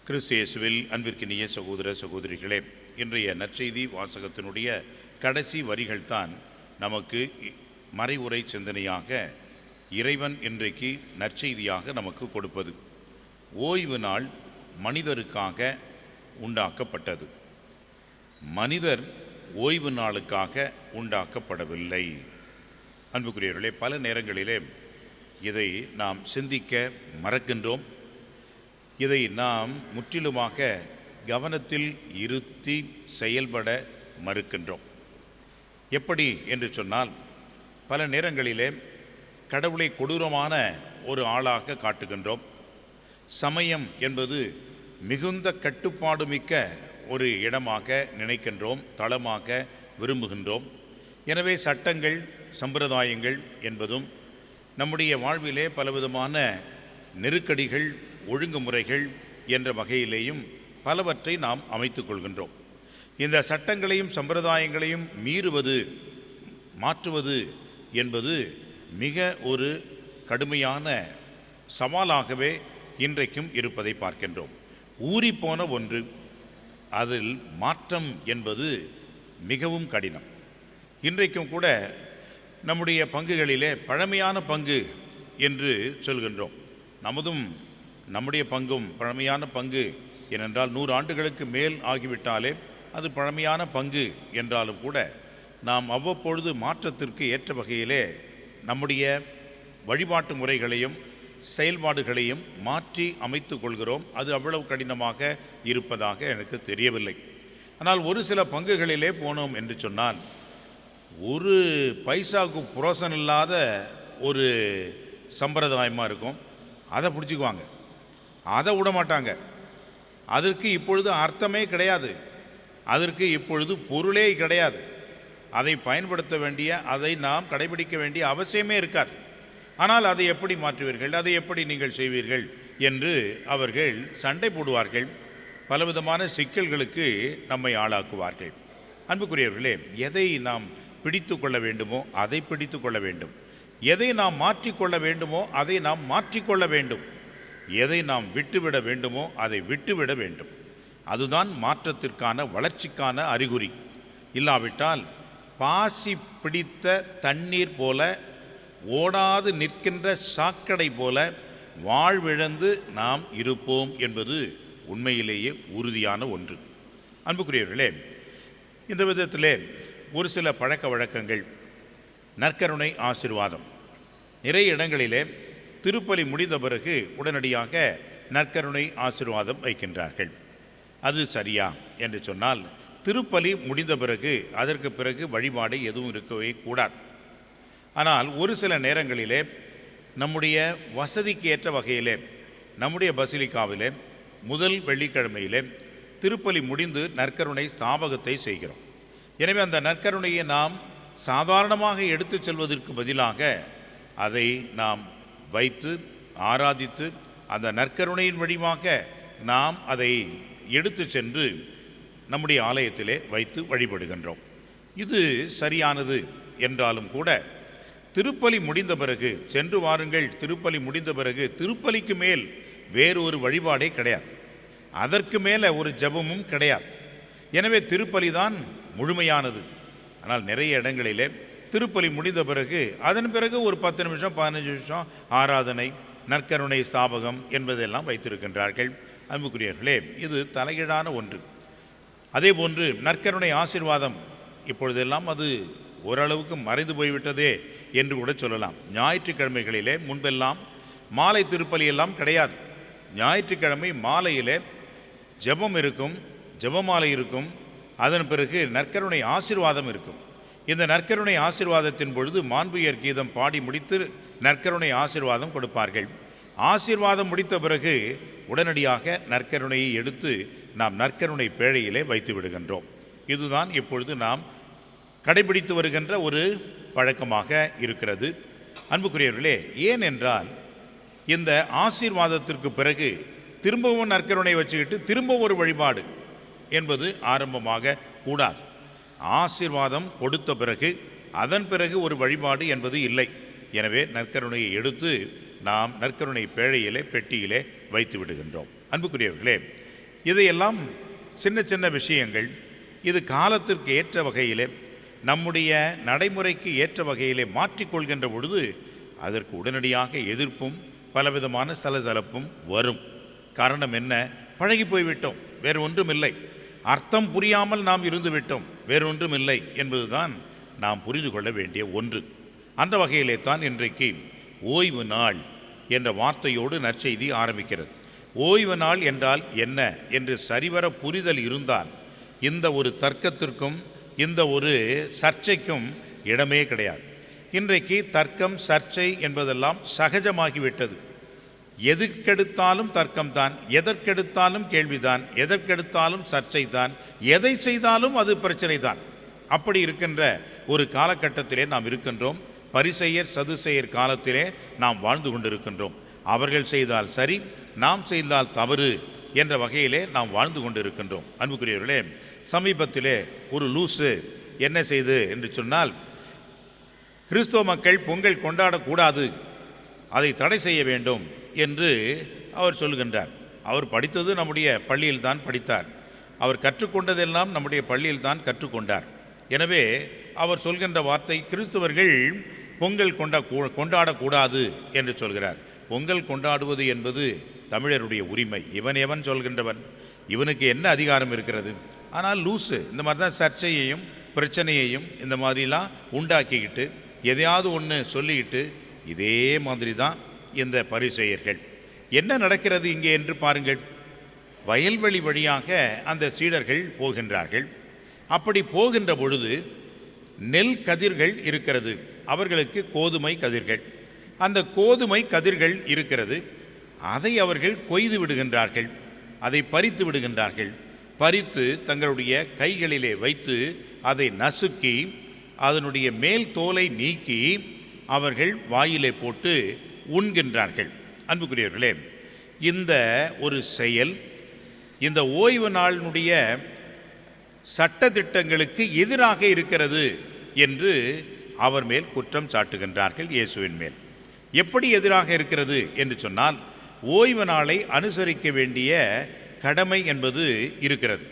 கிறிஸ்து இயேசுவில் அன்பிற்கினிய சகோதர சகோதரிகளே, இன்றைய நற்செய்தி வாசகத்தினுடைய கடைசி வரிகள்தான் நமக்கு மறைவுரை சிந்தனையாக இறைவன் இன்றைக்கு நற்செய்தியாக நமக்கு கொடுப்பது. ஓய்வு நாள் மனிதருக்காக உண்டாக்கப்பட்டது. மனிதர் ஓய்வு நாளுக்காக உண்டாக்கப்படவில்லை. அன்புக்குரியவர்களே, பல நேரங்களிலே இதை நாம் சிந்திக்க மறக்கின்றோம். இதை நாம் முற்றிலுமாக கவனத்தில் இருத்தி செயல்பட மறுக்கின்றோம். எப்படி என்று சொன்னால், பல நேரங்களிலே கடவுளை கொடூரமான ஒரு ஆளாக காட்டுகின்றோம். சமயம் என்பது மிகுந்த கட்டுப்பாடு மிக்க ஒரு இடமாக நினைக்கின்றோம், தளமாக விரும்புகின்றோம். எனவே சட்டங்கள் சம்பிரதாயங்கள் என்பதும் நம்முடைய வாழ்விலே பலவிதமான நெருக்கடிகள் ஒழுங்குமுறைகள் என்ற வகையிலேயும் பலவற்றை நாம் அமைத்து கொள்கின்றோம். இந்த சட்டங்களையும் சம்பிரதாயங்களையும் மீறுவது, மாற்றுவது என்பது மிக ஒரு கடுமையான சவாலாகவே இன்றைக்கும் இருப்பதை பார்க்கின்றோம். ஊறிப்போன ஒன்று, அதில் மாற்றம் என்பது மிகவும் கடினம். இன்றைக்கும் கூட நம்முடைய பங்குகளிலே பழமையான பங்கு என்று சொல்கின்றோம். நம்முடைய பங்கும் பழமையான பங்கு ஏனென்றால் 100 ஆண்டுகளுக்கு மேல் ஆகிவிட்டாலே அது பழமையான பங்கு என்றாலும் கூட நாம் அவ்வப்பொழுது மாற்றத்திற்கு ஏற்ற வகையிலே நம்முடைய வழிபாட்டு முறைகளையும் செயல்பாடுகளையும் மாற்றி அமைத்து கொள்கிறோம். அது அவ்வளவு கடினமாக இருப்பதாக எனக்கு தெரியவில்லை. ஆனால் ஒரு சில பங்குகளிலே போனோம் என்று சொன்னால், ஒரு பைசாவுக்கு புரோசன் இல்லாத ஒரு சம்பிரதாயமாக இருக்கும். அதை பிடிச்சிக்குவாங்க, அதை விட மாட்டாங்க. அதற்கு இப்பொழுது அர்த்தமே கிடையாது, அதற்கு இப்பொழுது பொருளே கிடையாது. அதை பயன்படுத்த வேண்டிய, அதை நாம் கடைபிடிக்க வேண்டிய அவசியமே இருக்காது. ஆனால் அதை எப்படி மாற்றுவீர்கள், அதை எப்படி நீங்கள் செய்வீர்கள் என்று அவர்கள் சண்டை போடுவார்கள். பலவிதமான சிக்கல்களுக்கு நம்மை ஆளாக்குவார்கள். அன்புக்குரியவர்களே, எதை நாம் பிடித்து கொள்ள வேண்டுமோ அதை பிடித்து கொள்ள வேண்டும். எதை நாம் மாற்றிக்கொள்ள வேண்டுமோ அதை நாம் மாற்றிக்கொள்ள வேண்டும். எதை நாம் விட்டுவிட வேண்டுமோ அதை விட்டுவிட வேண்டும். அதுதான் மாற்றத்திற்கான வளர்ச்சிக்கான அறிகுறி. இல்லாவிட்டால் பாசி பிடித்த தண்ணீர் போல, ஓடாது நிற்கின்ற சாக்கடை போல வாழ்விழந்து நாம் இருப்போம் என்பது உண்மையிலேயே உறுதியான ஒன்று. அன்புக்குரியவர்களே, இந்த விதத்திலே ஒரு சில பழக்க வழக்கங்கள், நற்கருணை ஆசீர்வாதம், நிறைய இடங்களிலே திருப்பலி முடிந்த பிறகு உடனடியாக நற்கருணை ஆசீர்வாதம் வைக்கின்றார்கள். அது சரியா என்று சொன்னால், திருப்பலி முடிந்த பிறகு அதற்கு பிறகு வழிபாடு எதுவும் இருக்கவே கூடாது. ஆனால் ஒரு சில நேரங்களிலே நம்முடைய வசதிக்கு ஏற்ற வகையிலே நம்முடைய பசிலிக்காவிலே முதல் வெள்ளிக்கிழமையிலே திருப்பலி முடிந்து நற்கருணை ஸ்தாபகத்தை செய்கிறோம். எனவே அந்த நற்கருணையை நாம் சாதாரணமாக எடுத்து செல்வதற்கு பதிலாக அதை நாம் வைத்து ஆராதித்து அந்த நற்கருணையின் வழியாக நாம் அதை எடுத்து சென்று நம்முடைய ஆலயத்திலே வைத்து வழிபடுகின்றோம். இது சரியானது என்றாலும் கூட திருப்பலி முடிந்த பிறகு சென்று வாருங்கள். திருப்பலி முடிந்த பிறகு திருப்பலிக்கு மேல் வேறு ஒரு வழிபாடே கிடையாது, அதற்கு மேலே ஒரு ஜெபமும் கிடையாது. எனவே திருப்பலி தான் முழுமையானது. ஆனால் நிறைய இடங்களிலே திருப்பலி முடிந்த பிறகு அதன் பிறகு ஒரு 10 நிமிஷம் 15 நிமிஷம் ஆராதனை, நற்கருணை ஸ்தாபகம் என்பதெல்லாம் வைத்திருக்கின்றார்கள். அன்புக்குரியவர்களே, இது தலைகீழான ஒன்று. அதே போன்று நற்கருணை ஆசீர்வாதம் இப்பொழுதெல்லாம் அது ஓரளவுக்கு மறைந்து போய்விட்டதே என்று கூட சொல்லலாம். ஞாயிற்றுக்கிழமைகளிலே முன்பெல்லாம் மாலை திருப்பலி எல்லாம் கிடையாது. ஞாயிற்றுக்கிழமை மாலையிலே ஜெபம் இருக்கும், ஜெபமாலை இருக்கும், அதன் பிறகு நற்கருணை ஆசீர்வாதம் இருக்கும். இந்த நற்கருணை ஆசீர்வாதத்தின் பொழுது மாண்புயர் கீதம் பாடி முடித்து நற்கருணை ஆசீர்வாதம் கொடுப்பார்கள். ஆசீர்வாதம் முடித்த பிறகு உடனடியாக நற்கருணையை எடுத்து நாம் நற்கருணை பேழையிலே வைத்து விடுகின்றோம். இதுதான் இப்பொழுது நாம் கடைபிடித்து வருகின்ற ஒரு பழக்கமாக இருக்கிறது. அன்புக்குரியவர்களே, ஏனென்றால் இந்த ஆசீர்வாதத்திற்கு பிறகு திரும்பவும் நற்கருணை வச்சுக்கிட்டு திரும்ப ஒரு வழிபாடு என்பது ஆரம்பமாக கூடாது. ஆசீர்வாதம் கொடுத்த பிறகு அதன் பிறகு ஒரு வழிபாடு என்பது இல்லை. எனவே நற்கருணையை எடுத்து நாம் நற்கருணை பேழையிலே பெட்டியிலே வைத்து விடுகின்றோம். அன்புக்குரியவர்களே, இதையெல்லாம் சின்ன சின்ன விஷயங்கள். இது காலத்திற்கு ஏற்ற வகையிலே, நம்முடைய நடைமுறைக்கு ஏற்ற வகையிலே மாற்றிக்கொள்கின்ற பொழுது அதற்கு உடனடியாக எதிர்ப்பும் பலவிதமான சலசலப்பும் வரும். காரணம் என்ன? பழகி போய்விட்டோம், வேறு ஒன்றும் இல்லை. அர்த்தம் புரியாமல் நாம் இருந்து விட்டோம், வேறொன்றும் இல்லை என்பதுதான் நாம் புரிந்து கொள்ள வேண்டிய ஒன்று. அந்த வகையிலே தான் இன்றைக்கு ஓய்வு நாள் என்ற வார்த்தையோடு நற்செய்தி ஆரம்பிக்கிறது. ஓய்வு நாள் என்றால் என்ன என்று சரிவர புரிதல் இருந்தால் இந்த ஒரு தர்க்கத்திற்கும் இந்த ஒரு சர்ச்சைக்கும் இடமே கிடையாது. இன்றைக்கு தர்க்கம் சர்ச்சை என்பதெல்லாம் சகஜமாகிவிட்டது. எதற்கெடுத்தாலும் தர்க்கம்தான், எதற்கெடுத்தாலும் கேள்விதான், எதற்கெடுத்தாலும் சர்ச்சை தான், எதை செய்தாலும் அது பிரச்சனை தான். அப்படி இருக்கின்ற ஒரு காலகட்டத்திலே நாம் இருக்கின்றோம். பரிசேயர் சதுசேயர் காலத்திலே நாம் வாழ்ந்து கொண்டிருக்கின்றோம். அவர்கள் செய்தால் சரி, நாம் செய்தால் தவறு என்ற வகையிலே நாம் வாழ்ந்து கொண்டிருக்கின்றோம். அன்புக்குரியவர்களே, சமீபத்திலே ஒரு லூசு என்ன செய்து என்று சொன்னால், கிறிஸ்தவ மக்கள் பொங்கல் கொண்டாடக்கூடாது, அதை தடை செய்ய வேண்டும் என்று அவர் சொல்கின்றார். அவர் படித்தது நம்முடைய பள்ளியில் தான் படித்தார். அவர் கற்றுக்கொண்டதெல்லாம் நம்முடைய பள்ளியில் தான் கற்றுக்கொண்டார். எனவே அவர் சொல்கின்ற வார்த்தை, கிறிஸ்தவர்கள் பொங்கல் கொண்டாடக்கூடாது என்று சொல்கிறார். பொங்கல் கொண்டாடுவது என்பது தமிழருடைய உரிமை. எவன் சொல்கின்றவன், இவனுக்கு என்ன அதிகாரம் இருக்கிறது? ஆனால் லூசு இந்த மாதிரி தான் சர்ச்சையையும் பிரச்சனையையும் இந்த மாதிரிலாம் உண்டாக்கிக்கிட்டு எதையாவது ஒன்று சொல்லிக்கிட்டு, இதே மாதிரி தான் இந்த பரிசேயர்கள். என்ன நடக்கிறது இங்கே என்று பாருங்கள். வயல்வெளி வழியாக அந்த சீடர்கள் போகின்றார்கள். அப்படி போகின்ற பொழுது நெல் கதிர்கள் இருக்கிறது, அவர்களுக்கு கோதுமை கதிர்கள். அந்த கோதுமை கதிர்கள் இருக்கிறது, அதை அவர்கள் கொய்து விடுகின்றார்கள், அதை பறித்து விடுகின்றார்கள். பறித்து தங்களுடைய கைகளிலே வைத்து அதை நசுக்கி அதனுடைய மேல் தோலை நீக்கி அவர்கள் வாயிலே போட்டு உண்கின்றார்கள். அன்புக்குரியவர்களே, இந்த ஒரு செயல் இந்த ஓய்வு நாளினுடைய சட்டதிட்டங்களுக்கு எதிராக இருக்கிறது என்று அவர் மேல் குற்றம் சாட்டுகின்றார்கள், இயேசுவின் மேல். எப்படி எதிராக இருக்கிறது என்று சொன்னால், ஓய்வு நாளை அனுசரிக்க வேண்டிய கடமை என்பது இருக்கிறது.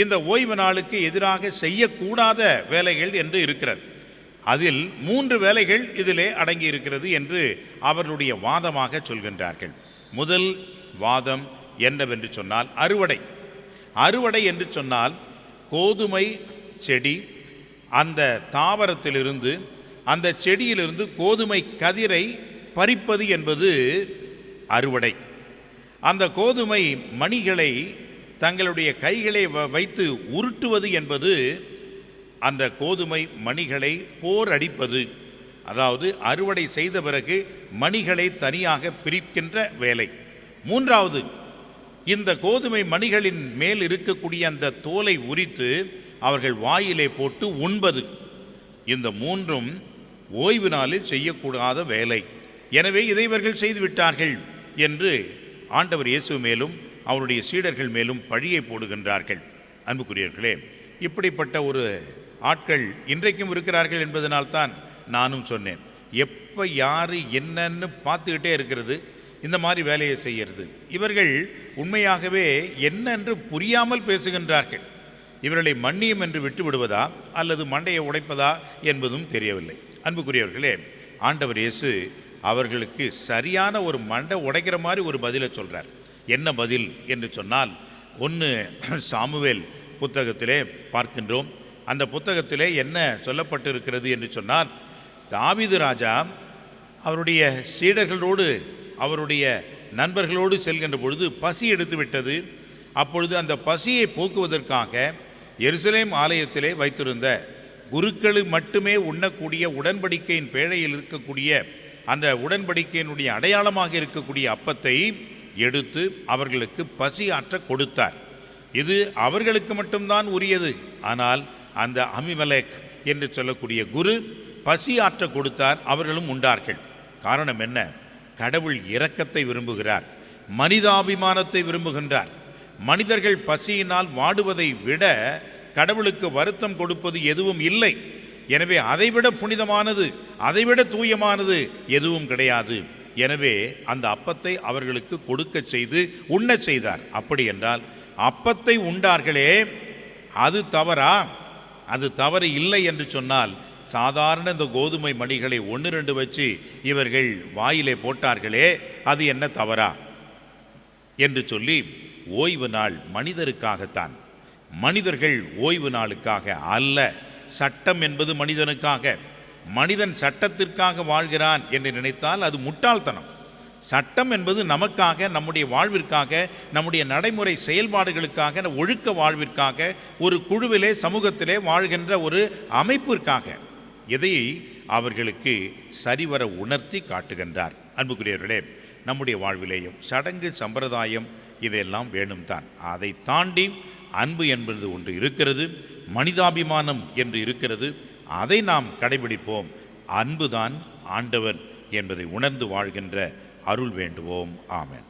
இந்த ஓய்வு நாளுக்கு எதிராக செய்யக்கூடாத வேலைகள் என்று இருக்கிறது. அதில் 3 வேலைகள் இதிலே அடங்கி இருக்கிறது என்று அவர்களுடைய வாதமாக சொல்கின்றார்கள். முதல் வாதம் என்னவென்று சொன்னால், அறுவடை. அறுவடை என்று சொன்னால், கோதுமை செடி அந்த தாவரத்திலிருந்து, அந்த செடியிலிருந்து கோதுமை கதிரை பறிப்பது என்பது அறுவடை. அந்த கோதுமை மணிகளை தங்களுடைய கைகளை வைத்து உருட்டுவது என்பது அந்த கோதுமை மணிகளை போர் அடிப்பது. அதாவது அறுவடை செய்த பிறகு மணிகளை தனியாக பிரிக்கின்ற வேலை. மூன்றாவது, இந்த கோதுமை மணிகளின் மேல் இருக்கக்கூடிய அந்த தோலை உரித்து அவர்கள் வாயிலே போட்டு உண்பது. இந்த 3ம் ஓய்வு நாளில் செய்யக்கூடாத வேலை. எனவே இதை இவர்கள் செய்துவிட்டார்கள் என்று ஆண்டவர் இயேசு மேலும் அவருடைய சீடர்கள் மேலும் பழியை போடுகின்றார்கள். அன்புக்குரியவர்களே, இப்படிப்பட்ட ஒரு ஆட்கள் இன்றைக்கும் இருக்கிறார்கள் என்பதனால்தான் நானும் சொன்னேன். எப்போ யார் என்னன்னு பார்த்துக்கிட்டே இருக்கிறது, இந்த மாதிரி வேலையை செய்கிறது. இவர்கள் உண்மையாகவே என்னென்று புரியாமல் பேசுகின்றார்கள். இவர்களை மன்னியும் என்று விட்டு விடுவதா அல்லது மண்டையை உடைப்பதா என்பதும் தெரியவில்லை. அன்புக்குரியவர்களே, ஆண்டவர் இயேசு அவர்களுக்கு சரியான ஒரு மண்டை உடைக்கிற மாதிரி ஒரு பதிலை சொல்கிறார். என்ன பதில் என்று சொன்னால், 1 சாமுவேல் புத்தகத்திலே பார்க்கின்றோம். அந்த புத்தகத்திலே என்ன சொல்லப்பட்டிருக்கிறது என்று சொன்னால், தாவீது ராஜா அவருடைய சீடர்களோடு அவருடைய நண்பர்களோடு செல்கின்ற பொழுது பசி எடுத்து விட்டது. அப்பொழுது அந்த பசியை போக்குவதற்காக எருசலேம் ஆலயத்திலே வைத்திருந்த குருக்கள் மட்டுமே உண்ணக்கூடிய உடன்படிக்கையின் பேழையில் இருக்கக்கூடிய அந்த உடன்படிக்கையினுடைய அடையாளமாக இருக்கக்கூடிய அப்பத்தை எடுத்து அவர்களுக்கு பசி ஆற்ற கொடுத்தார். இது அவர்களுக்கு மட்டும்தான் உரியது. ஆனால் அந்த அமிமலேக் என்று சொல்லக்கூடிய குரு பசி ஆற்ற கொடுத்தார், அவர்களும் உண்டார்கள். காரணம் என்ன? கடவுள் இரக்கத்தை விரும்புகிறார், மனிதாபிமானத்தை விரும்புகின்றார். மனிதர்கள் பசியினால் வாடுவதை விட கடவுளுக்கு வருத்தம் கொடுப்பது எதுவும் இல்லை. எனவே அதைவிட புனிதமானது, அதைவிட தூயமானது எதுவும் கிடையாது. எனவே அந்த அப்பத்தை அவர்களுக்கு கொடுக்க செய்து உண்ண செய்தார். அப்படி என்றால் அப்பத்தை உண்டார்களே, அது தவறா? அது தவறு இல்லை என்று சொன்னால், சாதாரண இந்த கோதுமை மணிகளை 1-2 வச்சு இவர்கள் வாயிலே போட்டார்களே, அது என்ன தவறா என்று சொல்லி, ஓய்வு நாள் மனிதருக்காகத்தான், மனிதர்கள் ஓய்வு நாளுக்காக அல்ல. சட்டம் என்பது மனிதனுக்காக. மனிதன் சட்டத்திற்காக வாழ்கிறான் என்று நினைத்தால் அது முட்டாள்தனம். சட்டம் என்பது நமக்காக, நம்முடைய வாழ்விற்காக, நம்முடைய நடைமுறை செயல்பாடுகளுக்காக, ஒழுக்க வாழ்விற்காக, ஒரு குழுவிலே சமூகத்திலே வாழ்கின்ற ஒரு அமைப்பிற்காக இதை அவர்களுக்கு சரிவர உணர்த்தி காட்டுகின்றார். அன்புக்குரியவர்களே, நம்முடைய வாழ்விலேயும் சடங்கு சம்பிரதாயம் இதெல்லாம் வேணும் தான். அதை தாண்டி அன்பு என்பது ஒன்று இருக்கிறது, மனிதாபிமானம் என்று இருக்கிறது. அதை நாம் கடைபிடிப்போம். அன்புதான் ஆண்டவர் என்பதை உணர்ந்து வாழ்கின்ற அருள் வேண்டுவோம். ஆமென்.